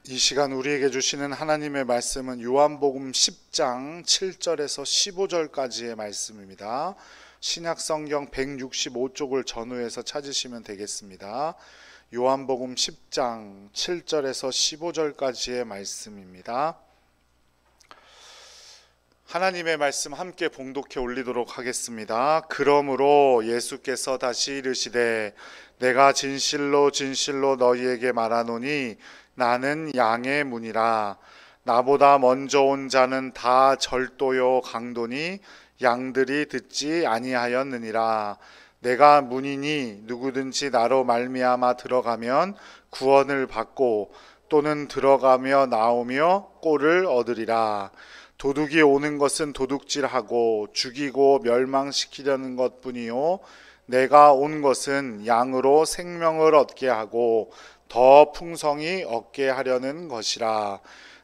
이 시간 우리에게 주시는 하나님의 말씀은 요한복음 10장 7절에서 15절까지의 말씀입니다. 신약성경 165쪽을 전후해서 찾으시면 되겠습니다. 요한복음 10장 7절에서 15절까지의 말씀입니다. 하나님의 말씀 함께 봉독해 올리도록 하겠습니다. 그러므로 예수께서 다시 이르시되 내가 진실로 진실로 너희에게 말하노니 나는 양의 문이라. 나보다 먼저 온 자는 다 절도요 강도니 양들이 듣지 아니하였느니라. 내가 문이니 누구든지 나로 말미암아 들어가면 구원을 받고 또는 들어가며 나오며 꼴을 얻으리라. 도둑이 오는 것은 도둑질하고 죽이고 멸망시키려는 것뿐이요 내가 온 것은 양으로 생명을 얻게 하고 더 풍성히 얻게 하려는 것이라.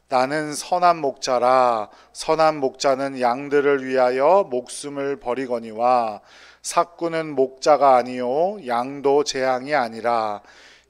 나는 선한 목자라. 선한 목자는 양들을 위하여 목숨을 버리거니와 삭구는 목자가 아니요 양도 재앙이 아니라.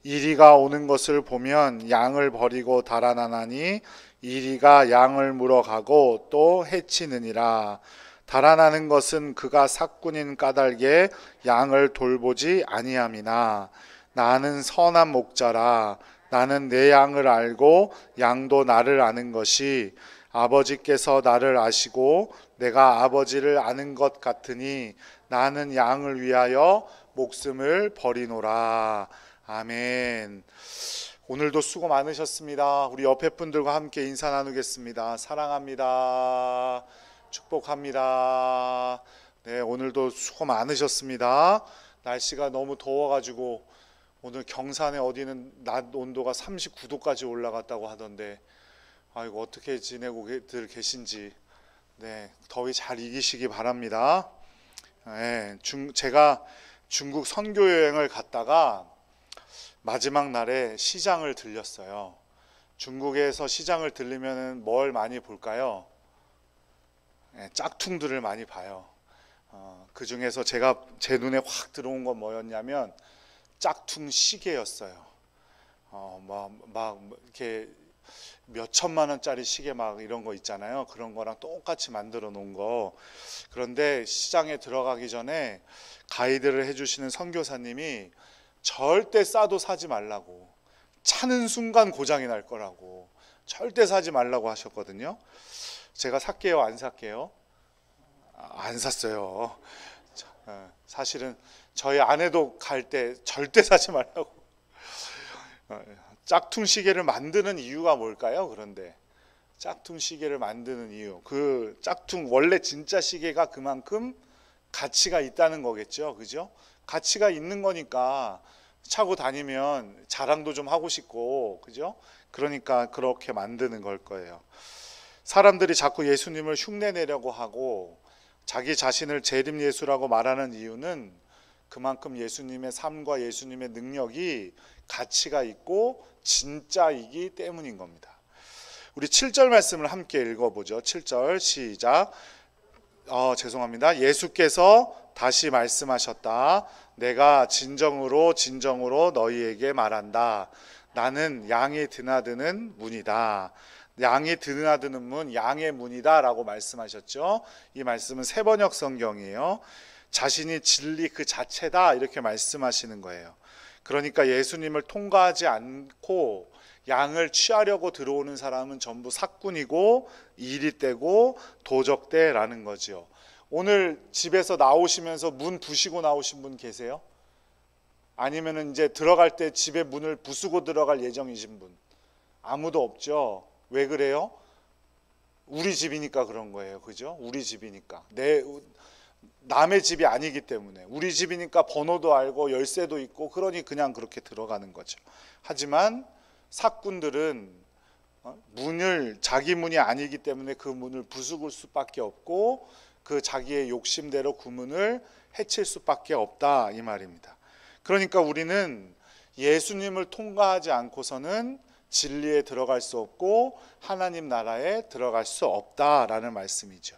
이리가 오는 것을 보면 양을 버리고 달아나나니 이리가 양을 물어가고 또 해치느니라. 달아나는 것은 그가 삭군인 까닭에 양을 돌보지 아니함이나. 나는 선한 목자라. 나는 내 양을 알고 양도 나를 아는 것이 아버지께서 나를 아시고 내가 아버지를 아는 것 같으니 나는 양을 위하여 목숨을 버리노라. 아멘. 오늘도 수고 많으셨습니다. 우리 옆에 분들과 함께 인사 나누겠습니다. 사랑합니다. 축복합니다. 네, 오늘도 수고 많으셨습니다. 날씨가 너무 더워가지고 오늘 경산에 어디는 낮 온도가 39도까지 올라갔다고 하던데, 아이고 어떻게 지내고들 계신지, 네, 더위 잘 이기시기 바랍니다. 네, 제가 중국 선교 여행을 갔다가 마지막 날에 시장을 들렸어요. 중국에서 시장을 들리면 뭘 많이 볼까요? 네, 짝퉁들을 많이 봐요. 그 중에서 제 눈에 확 들어온 건 뭐였냐면 짝퉁 시계였어요. 막 이렇게 몇 천만 원짜리 시계 막 이런 거 있잖아요. 그런 거랑 똑같이 만들어 놓은 거. 그런데 시장에 들어가기 전에 가이드를 해주시는 선교사님이 절대 싸도 사지 말라고, 차는 순간 고장이 날 거라고 절대 사지 말라고 하셨거든요. 제가 살게요, 안 살게요? 안 샀어요. 사실은 저희 아내도 갈 때 절대 사지 말라고. 짝퉁 시계를 만드는 이유가 뭘까요? 그런데 짝퉁 시계를 만드는 이유, 그 짝퉁 원래 진짜 시계가 그만큼 가치가 있다는 거겠죠, 그죠? 가치가 있는 거니까 차고 다니면 자랑도 좀 하고 싶고, 그죠? 그러니까 그렇게 만드는 걸 거예요. 사람들이 자꾸 예수님을 흉내내려고 하고 자기 자신을 재림 예수라고 말하는 이유는 그만큼 예수님의 삶과 예수님의 능력이 가치가 있고 진짜이기 때문인 겁니다. 우리 7절 말씀을 함께 읽어보죠. 7절 시작. 죄송합니다. 예수께서 다시 말씀하셨다. 내가 진정으로 진정으로 너희에게 말한다. 나는 양이 드나드는 문이다. 양이 드나드는 문, 양의 문이다 라고 말씀하셨죠. 이 말씀은 세번역 성경이에요. 자신이 진리 그 자체다 이렇게 말씀하시는 거예요. 그러니까 예수님을 통과하지 않고 양을 취하려고 들어오는 사람은 전부 삭군이고 이리떼고 도적대라는 거죠. 오늘 집에서 나오시면서 문 부시고 나오신 분 계세요? 아니면 이제 들어갈 때 집에 문을 부수고 들어갈 예정이신 분? 아무도 없죠. 왜 그래요? 우리 집이니까 그런 거예요. 그죠? 우리 집이니까. 남의 집이 아니기 때문에. 우리 집이니까 번호도 알고 열쇠도 있고 그러니 그냥 그렇게 들어가는 거죠. 하지만 삭군들은 문을, 자기 문이 아니기 때문에 그 문을 부수을 수밖에 없고 그 자기의 욕심대로 그 문을 해칠 수밖에 없다 이 말입니다. 그러니까 우리는 예수님을 통과하지 않고서는 진리에 들어갈 수 없고 하나님 나라에 들어갈 수 없다라는 말씀이죠.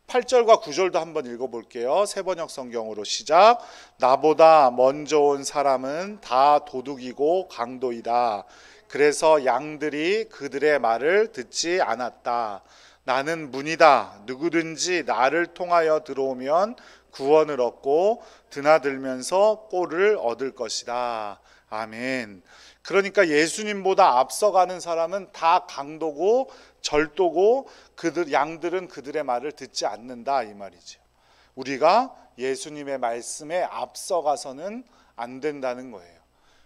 8절과 9절도 한번 읽어볼게요. 세번역 성경으로 시작. 나보다 먼저 온 사람은 다 도둑이고 강도이다. 그래서 양들이 그들의 말을 듣지 않았다. 나는 문이다. 누구든지 나를 통하여 들어오면 구원을 얻고 드나들면서 꼴을 얻을 것이다. 아멘. 그러니까 예수님보다 앞서가는 사람은 다 강도고 절도고 양들은 그들의 말을 듣지 않는다 이 말이죠. 우리가 예수님의 말씀에 앞서가서는 안 된다는 거예요.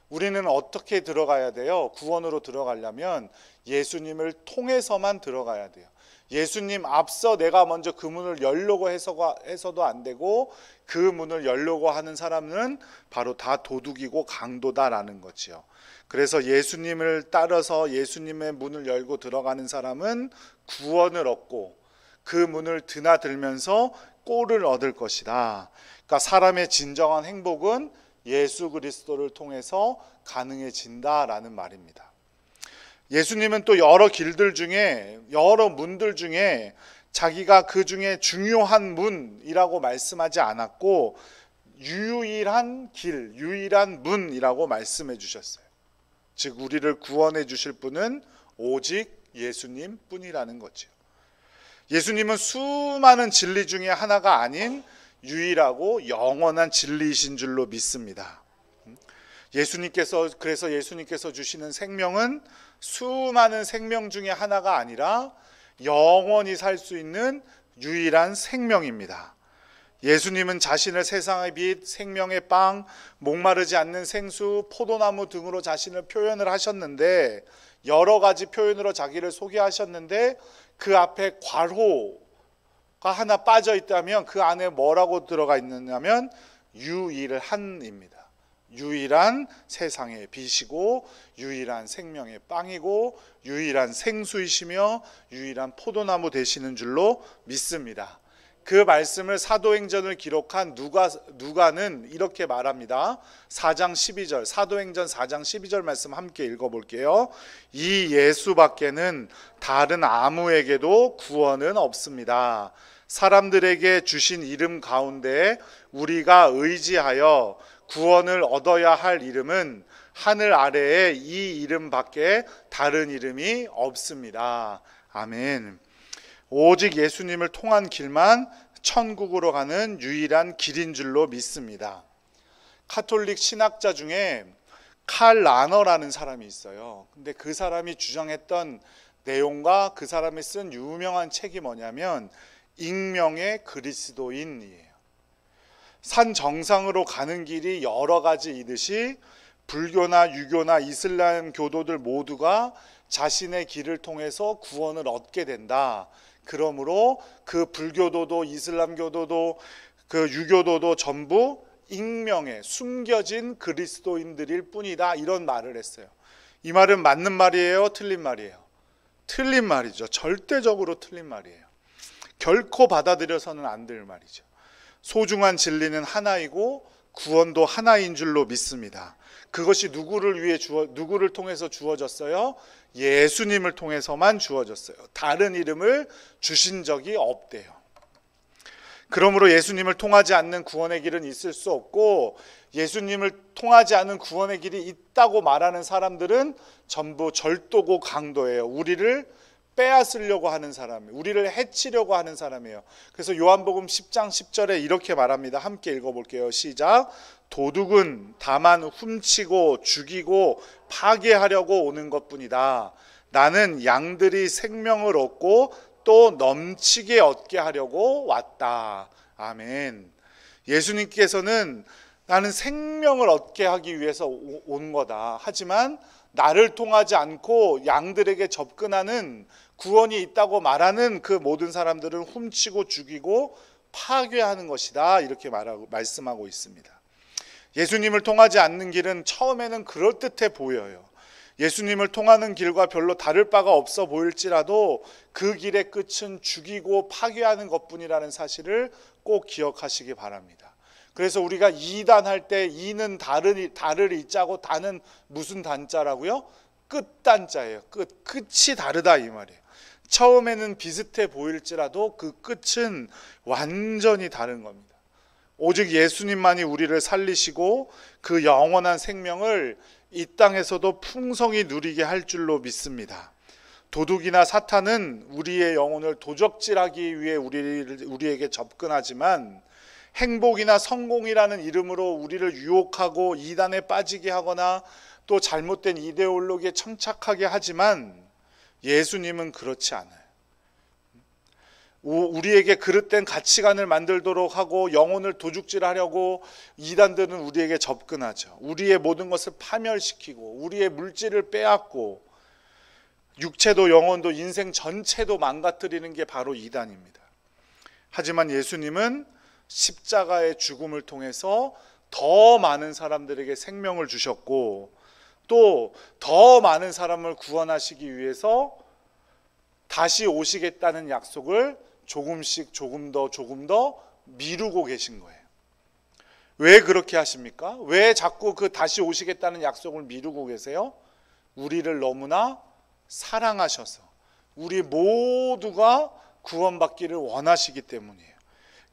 우리는 어떻게 들어가야 돼요? 구원으로 들어가려면 예수님을 통해서만 들어가야 돼요. 예수님 앞서 내가 먼저 그 문을 열려고 해서도 안 되고, 그 문을 열려고 하는 사람은 바로 다 도둑이고 강도다라는 거지요. 그래서 예수님을 따라서 예수님의 문을 열고 들어가는 사람은 구원을 얻고 그 문을 드나들면서 꼴을 얻을 것이다. 그러니까 사람의 진정한 행복은 예수 그리스도를 통해서 가능해진다라는 말입니다. 예수님은 또 여러 길들 중에, 여러 문들 중에 자기가 그 중에 중요한 문이라고 말씀하지 않았고 유일한 길, 유일한 문이라고 말씀해 주셨어요. 즉 우리를 구원해 주실 분은 오직 예수님 뿐이라는 거죠. 예수님은 수많은 진리 중에 하나가 아닌 유일하고 영원한 진리이신 줄로 믿습니다. 그래서 예수님께서 주시는 생명은 수많은 생명 중에 하나가 아니라 영원히 살 수 있는 유일한 생명입니다. 예수님은 자신을 세상의 빛, 생명의 빵, 목마르지 않는 생수, 포도나무 등으로 자신을 표현을 하셨는데, 여러 가지 표현으로 자기를 소개하셨는데 그 앞에 괄호가 하나 빠져 있다면 그 안에 뭐라고 들어가 있느냐면 유일한입니다. 유일한 세상의 빛이고 유일한 생명의 빵이고 유일한 생수이시며 유일한 포도나무 되시는 줄로 믿습니다. 그 말씀을 사도행전을 기록한 누가는 이렇게 말합니다. 4장 12절, 사도행전 4장 12절 말씀 함께 읽어볼게요. 이 예수밖에는 다른 아무에게도 구원은 없습니다. 사람들에게 주신 이름 가운데 우리가 의지하여 구원을 얻어야 할 이름은 하늘 아래에 이 이름밖에 다른 이름이 없습니다. 아멘. 오직 예수님을 통한 길만 천국으로 가는 유일한 길인 줄로 믿습니다. 카톨릭 신학자 중에 칼 라너라는 사람이 있어요. 근데 그 사람이 주장했던 내용과 그 사람이 쓴 유명한 책이 뭐냐면 익명의 그리스도인이에요. 산 정상으로 가는 길이 여러 가지이듯이 불교나 유교나 이슬람 교도들 모두가 자신의 길을 통해서 구원을 얻게 된다. 그러므로 그 불교도도 이슬람교도도 그 유교도도 전부 익명의 숨겨진 그리스도인들일 뿐이다. 이런 말을 했어요. 이 말은 맞는 말이에요? 틀린 말이에요? 틀린 말이죠. 절대적으로 틀린 말이에요. 결코 받아들여서는 안 될 말이죠. 소중한 진리는 하나이고 구원도 하나인 줄로 믿습니다. 그것이 누구를 통해서 주어졌어요? 예수님을 통해서만 주어졌어요. 다른 이름을 주신 적이 없대요. 그러므로 예수님을 통하지 않는 구원의 길은 있을 수 없고, 예수님을 통하지 않은 구원의 길이 있다고 말하는 사람들은 전부 절도고 강도예요. 우리를 빼앗으려고 하는 사람이에요. 우리를 해치려고 하는 사람이에요. 그래서 요한복음 10장 10절에 이렇게 말합니다. 함께 읽어볼게요. 시작. 도둑은 다만 훔치고 죽이고 파괴하려고 오는 것뿐이다. 나는 양들이 생명을 얻고 또 넘치게 얻게 하려고 왔다. 아멘. 예수님께서는 나는 생명을 얻게 하기 위해서 온 거다. 하지만 나를 통하지 않고 양들에게 접근하는, 구원이 있다고 말하는 그 모든 사람들은 훔치고 죽이고 파괴하는 것이다. 이렇게 말씀하고 있습니다. 예수님을 통하지 않는 길은 처음에는 그럴듯해 보여요. 예수님을 통하는 길과 별로 다를 바가 없어 보일지라도 그 길의 끝은 죽이고 파괴하는 것뿐이라는 사실을 꼭 기억하시기 바랍니다. 그래서 우리가 이단할 때 이는 다를 이자고 다는 무슨 단자라고요? 끝단자예요. 끝이 다르다 이 말이에요. 처음에는 비슷해 보일지라도 그 끝은 완전히 다른 겁니다. 오직 예수님만이 우리를 살리시고 그 영원한 생명을 이 땅에서도 풍성히 누리게 할 줄로 믿습니다. 도둑이나 사탄은 우리의 영혼을 도적질하기 위해 우리에게 접근하지만 행복이나 성공이라는 이름으로 우리를 유혹하고 이단에 빠지게 하거나 또 잘못된 이데올로기에 청착하게 하지만 예수님은 그렇지 않아요. 우리에게 그릇된 가치관을 만들도록 하고 영혼을 도둑질하려고 이단들은 우리에게 접근하죠. 우리의 모든 것을 파멸시키고 우리의 물질을 빼앗고 육체도 영혼도 인생 전체도 망가뜨리는 게 바로 이단입니다. 하지만 예수님은 십자가의 죽음을 통해서 더 많은 사람들에게 생명을 주셨고 또 더 많은 사람을 구원하시기 위해서 다시 오시겠다는 약속을 조금씩 조금 더 미루고 계신 거예요. 왜 그렇게 하십니까? 왜 자꾸 그 다시 오시겠다는 약속을 미루고 계세요? 우리를 너무나 사랑하셔서 우리 모두가 구원받기를 원하시기 때문이에요.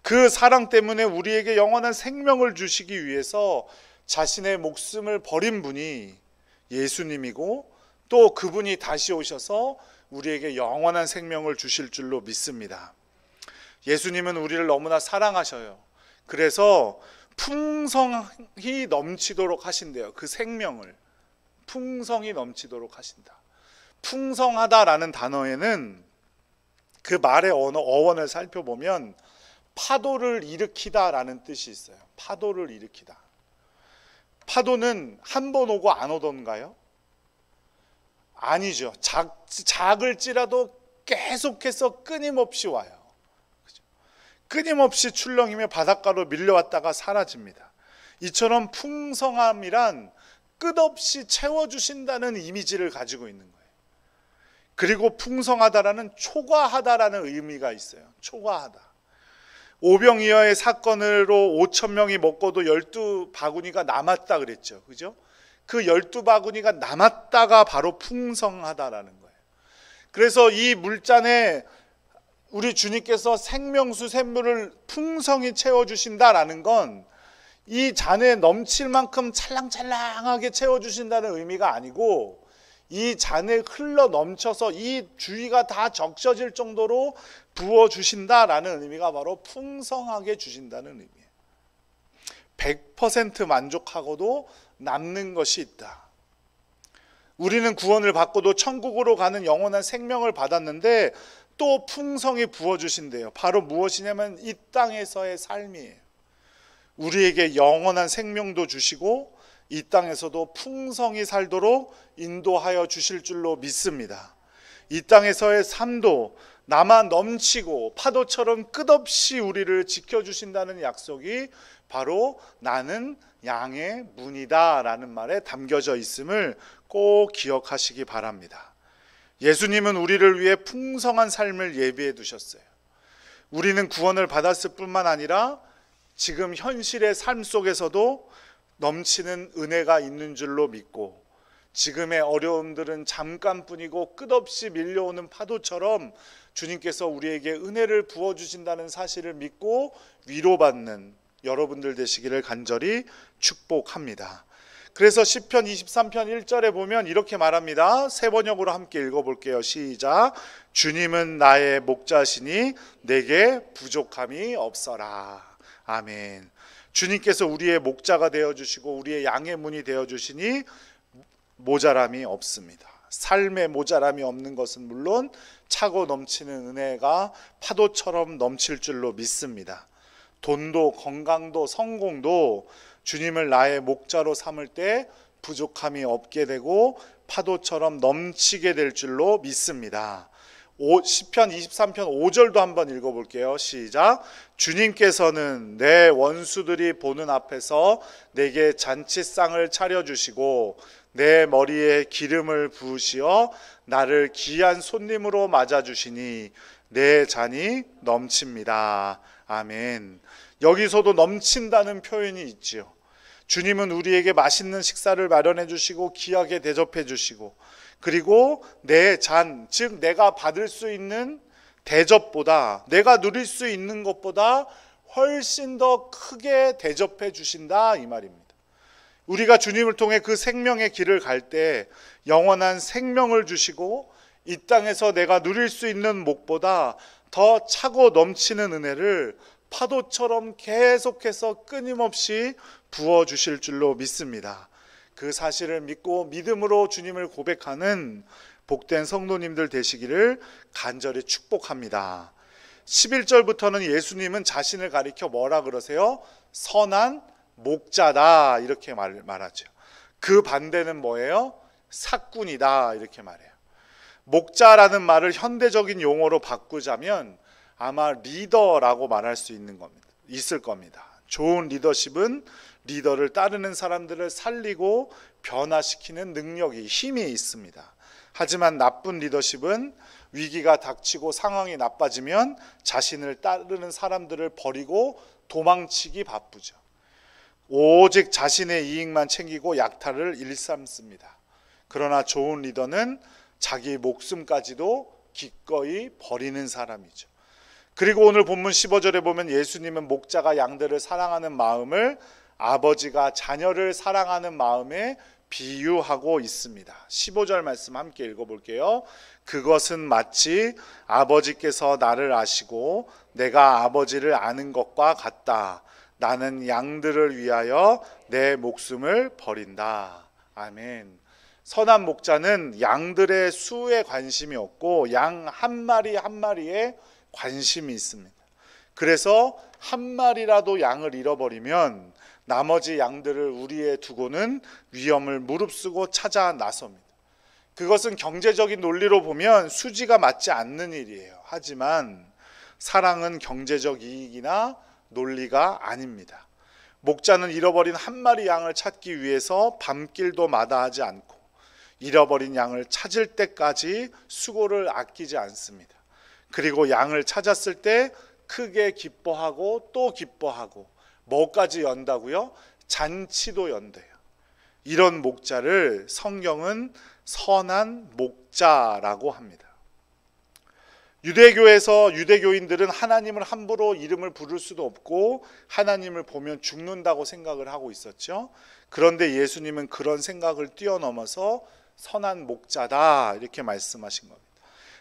그 사랑 때문에 우리에게 영원한 생명을 주시기 위해서 자신의 목숨을 버린 분이 예수님이고 또 그분이 다시 오셔서 우리에게 영원한 생명을 주실 줄로 믿습니다. 예수님은 우리를 너무나 사랑하셔요. 그래서 풍성히 넘치도록 하신대요. 그 생명을 풍성히 넘치도록 하신다. 풍성하다라는 단어에는 그 말의 어원을 살펴보면 파도를 일으키다라는 뜻이 있어요. 파도를 일으키다. 파도는 한 번 오고 안 오던가요? 아니죠. 작을지라도 계속해서 끊임없이 와요. 그죠? 끊임없이 출렁이며 바닷가로 밀려왔다가 사라집니다. 이처럼 풍성함이란 끝없이 채워주신다는 이미지를 가지고 있는 거예요. 그리고 풍성하다라는 초과하다라는 의미가 있어요. 초과하다. 오병이어의 사건으로 5,000명이 먹고도 12바구니가 남았다 그랬죠. 그죠? 그 12바구니가 남았다가 바로 풍성하다라는 거예요. 그래서 이 물잔에 우리 주님께서 생명수 샘물을 풍성히 채워주신다라는 건 이 잔에 넘칠 만큼 찰랑찰랑하게 채워주신다는 의미가 아니고 이 잔에 흘러 넘쳐서 이 주위가 다 적셔질 정도로 부어주신다라는 의미가 바로 풍성하게 주신다는 의미예요. 100% 만족하고도 남는 것이 있다. 우리는 구원을 받고도 천국으로 가는 영원한 생명을 받았는데 또 풍성히 부어주신대요. 바로 무엇이냐면 이 땅에서의 삶이에요. 우리에게 영원한 생명도 주시고 이 땅에서도 풍성히 살도록 인도하여 주실 줄로 믿습니다. 이 땅에서의 삶도 남아 넘치고 파도처럼 끝없이 우리를 지켜주신다는 약속이 바로 나는 양의 문이다 라는 말에 담겨져 있음을 꼭 기억하시기 바랍니다. 예수님은 우리를 위해 풍성한 삶을 예비해 두셨어요. 우리는 구원을 받았을 뿐만 아니라 지금 현실의 삶 속에서도 넘치는 은혜가 있는 줄로 믿고 지금의 어려움들은 잠깐뿐이고 끝없이 밀려오는 파도처럼 주님께서 우리에게 은혜를 부어주신다는 사실을 믿고 위로받는 여러분들 되시기를 간절히 축복합니다. 그래서 시편 23편 1절에 보면 이렇게 말합니다. 세 번역으로 함께 읽어볼게요. 시작. 주님은 나의 목자시니 내게 부족함이 없어라. 아멘. 주님께서 우리의 목자가 되어주시고 우리의 양의 문이 되어주시니 모자람이 없습니다. 삶에 모자람이 없는 것은 물론 차고 넘치는 은혜가 파도처럼 넘칠 줄로 믿습니다. 돈도 건강도 성공도 주님을 나의 목자로 삼을 때 부족함이 없게 되고 파도처럼 넘치게 될 줄로 믿습니다. 시편 23편 5절도 한번 읽어볼게요. 시작. 주님께서는 내 원수들이 보는 앞에서 내게 잔치상을 차려주시고 내 머리에 기름을 부으시어 나를 귀한 손님으로 맞아주시니 내 잔이 넘칩니다. 아멘. 여기서도 넘친다는 표현이 있지요. 주님은 우리에게 맛있는 식사를 마련해 주시고 귀하게 대접해 주시고 그리고 내 잔, 즉 내가 받을 수 있는 대접보다 내가 누릴 수 있는 것보다 훨씬 더 크게 대접해 주신다 이 말입니다. 우리가 주님을 통해 그 생명의 길을 갈 때 영원한 생명을 주시고 이 땅에서 내가 누릴 수 있는 목보다 더 차고 넘치는 은혜를 파도처럼 계속해서 끊임없이 부어주실 줄로 믿습니다. 그 사실을 믿고 믿음으로 주님을 고백하는 복된 성도님들 되시기를 간절히 축복합니다. 11절부터는 예수님은 자신을 가리켜 뭐라 그러세요? 선한 목자다 이렇게 말하죠. 그 반대는 뭐예요? 삭군이다 이렇게 말해요. 목자라는 말을 현대적인 용어로 바꾸자면 아마 리더라고 말할 수 있을 겁니다. 좋은 리더십은 리더를 따르는 사람들을 살리고 변화시키는 능력이, 힘이 있습니다. 하지만 나쁜 리더십은 위기가 닥치고 상황이 나빠지면 자신을 따르는 사람들을 버리고 도망치기 바쁘죠. 오직 자신의 이익만 챙기고 약탈을 일삼습니다. 그러나 좋은 리더는 자기 목숨까지도 기꺼이 버리는 사람이죠. 그리고 오늘 본문 15절에 보면 예수님은 목자가 양들을 사랑하는 마음을 아버지가 자녀를 사랑하는 마음에 비유하고 있습니다. 15절 말씀 함께 읽어볼게요. 그것은 마치 아버지께서 나를 아시고 내가 아버지를 아는 것과 같다. 나는 양들을 위하여 내 목숨을 버린다. 아멘. 선한 목자는 양들의 수에 관심이 없고 양 한 마리 한 마리에 관심이 있습니다. 그래서 한 마리라도 양을 잃어버리면 나머지 양들을 우리에 두고는 위험을 무릅쓰고 찾아 나섭니다. 그것은 경제적인 논리로 보면 수지가 맞지 않는 일이에요. 하지만 사랑은 경제적 이익이나 논리가 아닙니다. 목자는 잃어버린 한 마리 양을 찾기 위해서 밤길도 마다하지 않고 잃어버린 양을 찾을 때까지 수고를 아끼지 않습니다. 그리고 양을 찾았을 때 크게 기뻐하고 또 기뻐하고 뭐까지 연다고요? 잔치도 연대요. 이런 목자를 성경은 선한 목자라고 합니다. 유대교에서 유대교인들은 하나님을 함부로 이름을 부를 수도 없고 하나님을 보면 죽는다고 생각을 하고 있었죠. 그런데 예수님은 그런 생각을 뛰어넘어서 선한 목자다 이렇게 말씀하신 겁니다.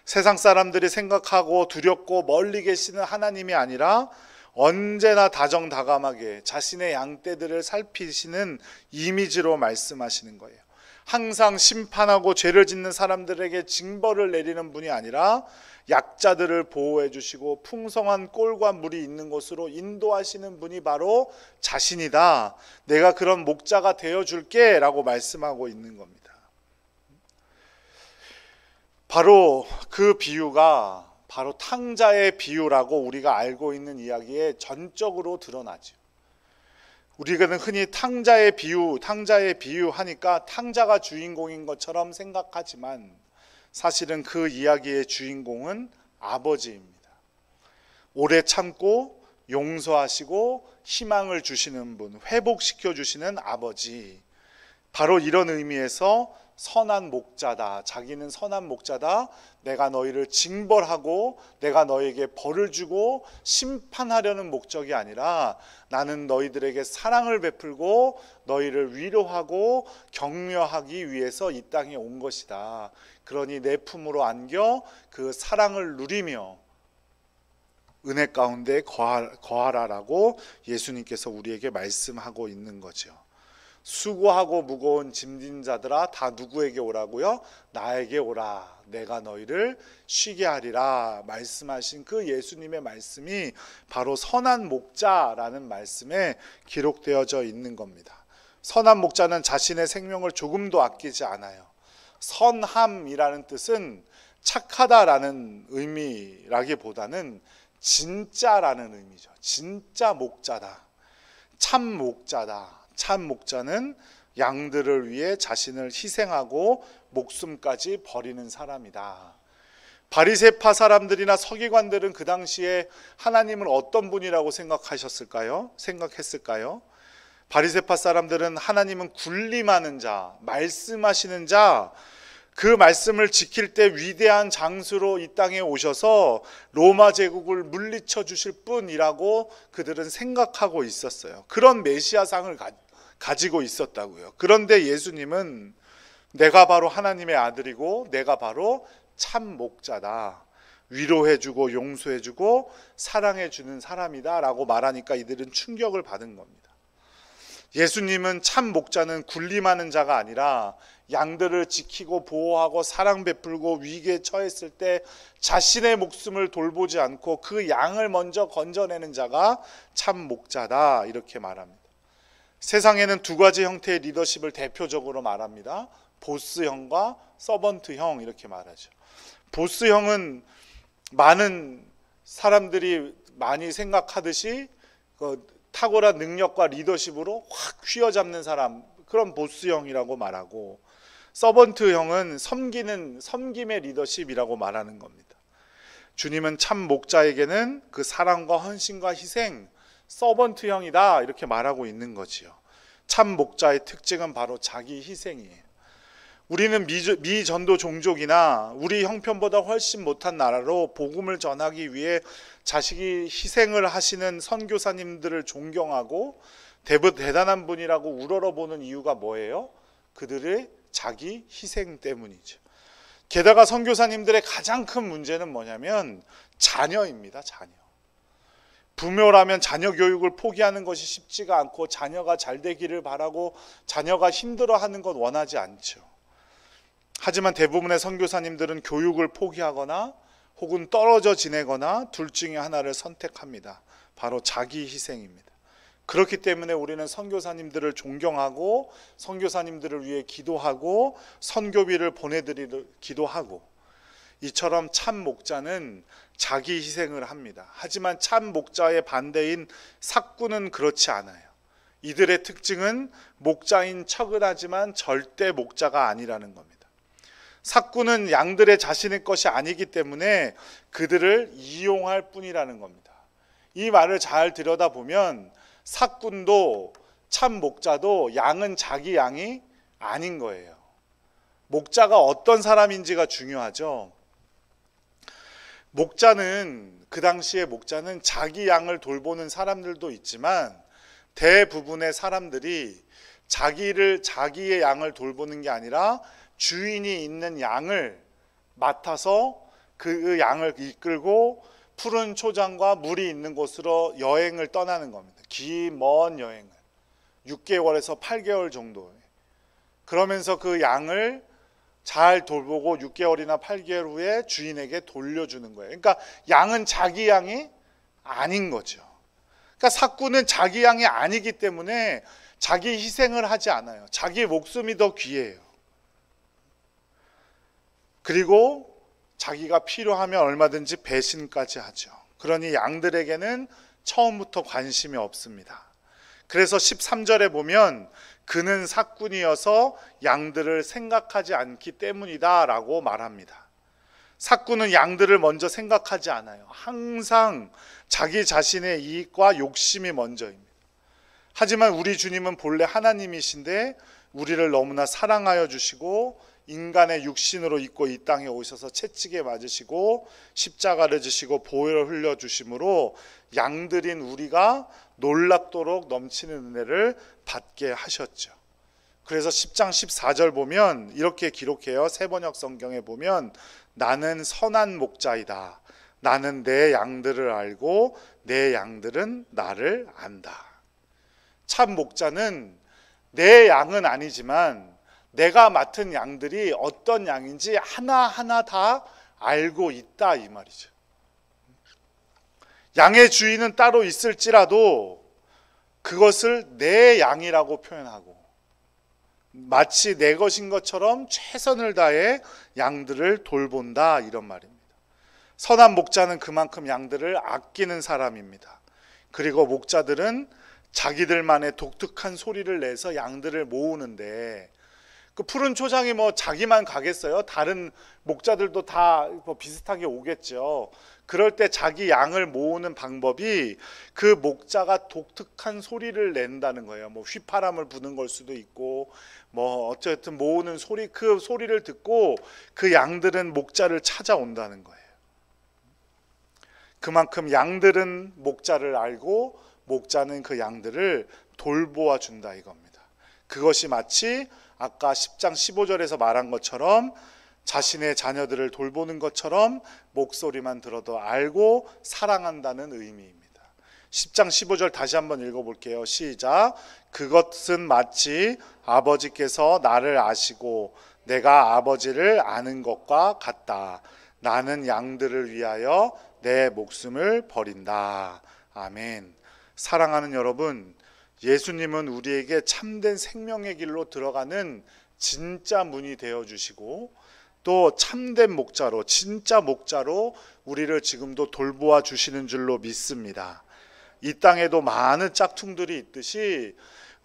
세상 사람들이 생각하고 두렵고 멀리 계시는 하나님이 아니라 언제나 다정다감하게 자신의 양떼들을 살피시는 이미지로 말씀하시는 거예요. 항상 심판하고 죄를 짓는 사람들에게 징벌을 내리는 분이 아니라 약자들을 보호해 주시고 풍성한 꼴과 물이 있는 곳으로 인도하시는 분이 바로 자신이다. 내가 그런 목자가 되어줄게 라고 말씀하고 있는 겁니다. 바로 그 비유가 바로 탕자의 비유라고 우리가 알고 있는 이야기에 전적으로 드러나죠. 우리가 흔히 탕자의 비유 하니까 탕자가 주인공인 것처럼 생각하지만 사실은 그 이야기의 주인공은 아버지입니다. 오래 참고 용서하시고 희망을 주시는 분, 회복시켜 주시는 아버지. 바로 이런 의미에서 선한 목자다. 자기는 선한 목자다. 내가 너희를 징벌하고 내가 너에게 벌을 주고 심판하려는 목적이 아니라 나는 너희들에게 사랑을 베풀고 너희를 위로하고 격려하기 위해서 이 땅에 온 것이다. 그러니 내 품으로 안겨 그 사랑을 누리며 은혜 가운데 거하라라고 예수님께서 우리에게 말씀하고 있는 거죠. 수고하고 무거운 짐진 자들아 다 누구에게 오라고요? 나에게 오라. 내가 너희를 쉬게 하리라 말씀하신 그 예수님의 말씀이 바로 선한 목자라는 말씀에 기록되어져 있는 겁니다. 선한 목자는 자신의 생명을 조금도 아끼지 않아요. 선함이라는 뜻은 착하다라는 의미라기보다는 진짜라는 의미죠. 진짜 목자다. 참 목자다. 참 목자는 양들을 위해 자신을 희생하고 목숨까지 버리는 사람이다. 바리새파 사람들이나 서기관들은 그 당시에 하나님을 어떤 분이라고 생각했을까요? 바리새파 사람들은 하나님은 군림하는 자, 말씀하시는 자, 그 말씀을 지킬 때 위대한 장수로 이 땅에 오셔서 로마 제국을 물리쳐 주실 분이라고 그들은 생각하고 있었어요. 그런 메시아상을 가지고 있었다고요. 그런데 예수님은 내가 바로 하나님의 아들이고 내가 바로 참 목자다, 위로해주고 용서해주고 사랑해주는 사람이다 라고 말하니까 이들은 충격을 받은 겁니다. 예수님은 참 목자는 군림하는 자가 아니라 양들을 지키고 보호하고 사랑 베풀고 위기에 처했을 때 자신의 목숨을 돌보지 않고 그 양을 먼저 건져내는 자가 참 목자다, 이렇게 말합니다. 세상에는 두 가지 형태의 리더십을 대표적으로 말합니다. 보스형과 서번트형, 이렇게 말하죠. 보스형은 많은 사람들이 많이 생각하듯이 탁월한 능력과 리더십으로 확 휘어잡는 사람, 그런 보스형이라고 말하고, 서번트형은 섬김의 리더십이라고 말하는 겁니다. 주님은 참 목자에게는 그 사랑과 헌신과 희생, 서번트형이다, 이렇게 말하고 있는 거지요. 참 목자의 특징은 바로 자기 희생이에요. 우리는 미전도 종족이나 우리 형편보다 훨씬 못한 나라로 복음을 전하기 위해 자식이 희생을 하시는 선교사님들을 존경하고 대단한 분이라고 우러러보는 이유가 뭐예요? 그들의 자기 희생 때문이죠. 게다가 선교사님들의 가장 큰 문제는 뭐냐면 자녀입니다. 자녀. 부모라면 자녀 교육을 포기하는 것이 쉽지가 않고 자녀가 잘 되기를 바라고 자녀가 힘들어하는 것 원하지 않죠. 하지만 대부분의 선교사님들은 교육을 포기하거나 혹은 떨어져 지내거나 둘 중에 하나를 선택합니다. 바로 자기 희생입니다. 그렇기 때문에 우리는 선교사님들을 존경하고 선교사님들을 위해 기도하고 선교비를 보내드리기도 하고, 이처럼 참 목자는 자기 희생을 합니다. 하지만 참 목자의 반대인 삭구는 그렇지 않아요. 이들의 특징은 목자인 척은 하지만 절대 목자가 아니라는 겁니다. 삭구는 양들의 자신의 것이 아니기 때문에 그들을 이용할 뿐이라는 겁니다. 이 말을 잘 들여다보면 삭군도 참 목자도 양은 자기 양이 아닌 거예요. 목자가 어떤 사람인지가 중요하죠. 목자는, 그 당시에 목자는 자기 양을 돌보는 사람들도 있지만 대부분의 사람들이 자기의 양을 돌보는 게 아니라 주인이 있는 양을 맡아서 그 양을 이끌고 푸른 초장과 물이 있는 곳으로 여행을 떠나는 겁니다. 긴 먼 여행을 6개월에서 8개월 정도. 그러면서 그 양을 잘 돌보고 6개월이나 8개월 후에 주인에게 돌려주는 거예요. 그러니까 양은 자기 양이 아닌 거죠. 그러니까 삭구는 자기 양이 아니기 때문에 자기 희생을 하지 않아요. 자기 목숨이 더 귀해요. 그리고 자기가 필요하면 얼마든지 배신까지 하죠. 그러니 양들에게는 처음부터 관심이 없습니다. 그래서 13절에 보면 그는 삭군이어서 양들을 생각하지 않기 때문이다 라고 말합니다. 삭군은 양들을 먼저 생각하지 않아요. 항상 자기 자신의 이익과 욕심이 먼저입니다. 하지만 우리 주님은 본래 하나님이신데 우리를 너무나 사랑하여 주시고 인간의 육신으로 입고 이 땅에 오셔서 채찍에 맞으시고 십자가를 지시고 보혈을 흘려주심으로 양들인 우리가 놀랍도록 넘치는 은혜를 받게 하셨죠. 그래서 10장 14절 보면 이렇게 기록해요. 새번역 성경에 보면 나는 선한 목자이다. 나는 내 양들을 알고 내 양들은 나를 안다. 참 목자는 내 양은 아니지만 내가 맡은 양들이 어떤 양인지 하나하나 다 알고 있다, 이 말이죠. 양의 주인은 따로 있을지라도 그것을 내 양이라고 표현하고 마치 내 것인 것처럼 최선을 다해 양들을 돌본다, 이런 말입니다. 선한 목자는 그만큼 양들을 아끼는 사람입니다. 그리고 목자들은 자기들만의 독특한 소리를 내서 양들을 모으는데, 그 푸른 초장이 자기만 가겠어요? 다른 목자들도 다 비슷하게 오겠죠. 그럴 때 자기 양을 모으는 방법이 그 목자가 독특한 소리를 낸다는 거예요. 휘파람을 부는 걸 수도 있고 어쨌든 모으는 소리, 그 소리를 듣고 그 양들은 목자를 찾아온다는 거예요. 그만큼 양들은 목자를 알고 목자는 그 양들을 돌보아 준다, 이겁니다. 그것이 마치 아까 10장 15절에서 말한 것처럼 자신의 자녀들을 돌보는 것처럼 목소리만 들어도 알고 사랑한다는 의미입니다. 10장 15절 다시 한번 읽어볼게요. 시작. 그것은 마치 아버지께서 나를 아시고 내가 아버지를 아는 것과 같다. 나는 양들을 위하여 내 목숨을 버린다. 아멘. 사랑하는 여러분, 예수님은 우리에게 참된 생명의 길로 들어가는 진짜 문이 되어주시고 또 참된 목자로, 진짜 목자로 우리를 지금도 돌보아 주시는 줄로 믿습니다. 이 땅에도 많은 짝퉁들이 있듯이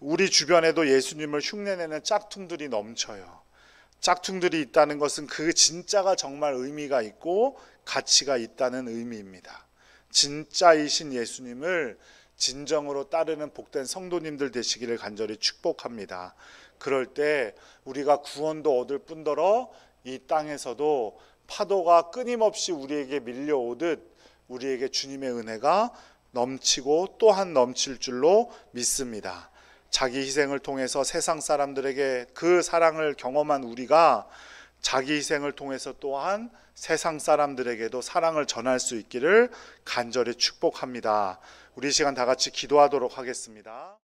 우리 주변에도 예수님을 흉내내는 짝퉁들이 넘쳐요. 짝퉁들이 있다는 것은 그 진짜가 정말 의미가 있고 가치가 있다는 의미입니다. 진짜이신 예수님을 진정으로 따르는 복된 성도님들 되시기를 간절히 축복합니다. 그럴 때 우리가 구원도 얻을 뿐더러 이 땅에서도 파도가 끊임없이 우리에게 밀려오듯 우리에게 주님의 은혜가 넘치고 또한 넘칠 줄로 믿습니다. 자기 희생을 통해서 세상 사람들에게 그 사랑을 경험한 우리가 자기 희생을 통해서 또한 세상 사람들에게도 사랑을 전할 수 있기를 간절히 축복합니다. 우리 시간 다 같이 기도하도록 하겠습니다.